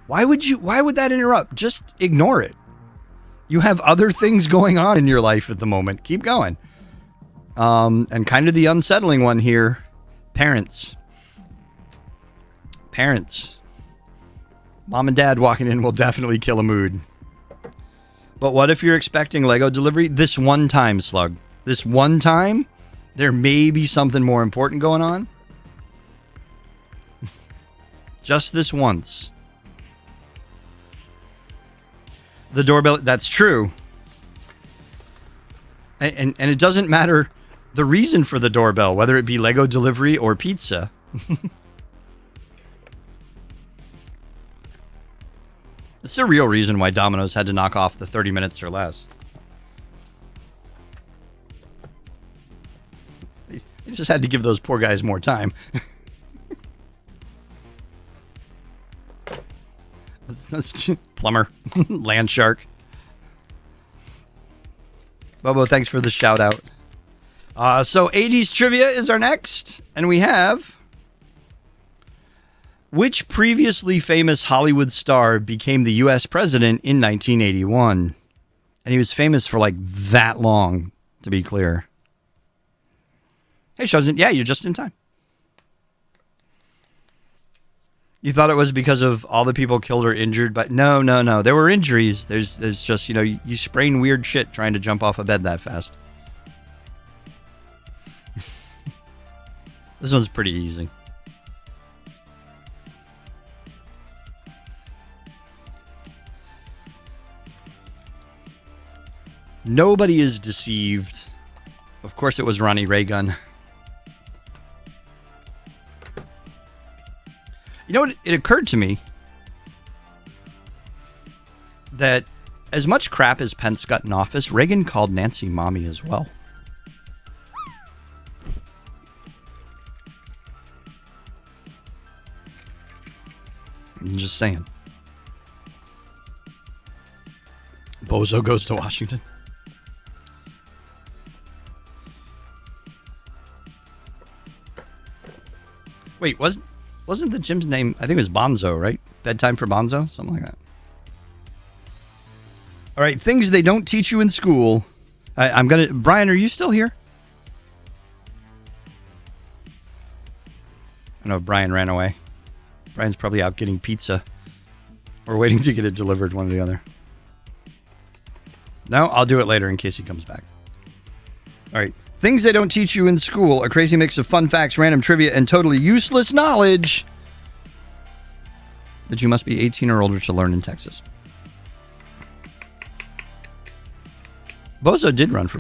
Why would that interrupt? Just ignore it. You have other things going on in your life at the moment. Keep going. And kind of the unsettling one here, parents. Parents. Mom and dad walking in will definitely kill a mood. But what if you're expecting Lego delivery this one time, Slug? This one time, there may be something more important going on. Just this once. The doorbell, that's true. And it doesn't matter the reason for the doorbell, whether it be Lego delivery or pizza. It's the real reason why Domino's had to knock off the 30 minutes or less. They just had to give those poor guys more time. That's plumber. Land shark. Bobo, thanks for the shout out. So 80s trivia is our next. And we have... Which previously famous Hollywood star became the U.S. president in 1981? And he was famous for like that long, to be clear. Hey, Shazin. Yeah, you're just in time. You thought it was because of all the people killed or injured, but no. There were injuries. There's just, you sprain weird shit trying to jump off a bed that fast. This one's pretty easy. Nobody is deceived. Of course it was Ronnie Reagan. You know what? It occurred to me that as much crap as Pence got in office, Reagan called Nancy mommy as well. I'm just saying. Bozo goes to Washington. Wait, wasn't the gym's name? I think it was Bonzo, right? Bedtime for Bonzo, something like that. All right, things they don't teach you in school. I'm gonna. Brian, are you still here? I know Brian ran away. Brian's probably out getting pizza, or waiting to get it delivered, one or the other. No, I'll do it later in case he comes back. All right. Things they don't teach you in school. A crazy mix of fun facts, random trivia, and totally useless knowledge that you must be 18 or older to learn in Texas. Bozo did run for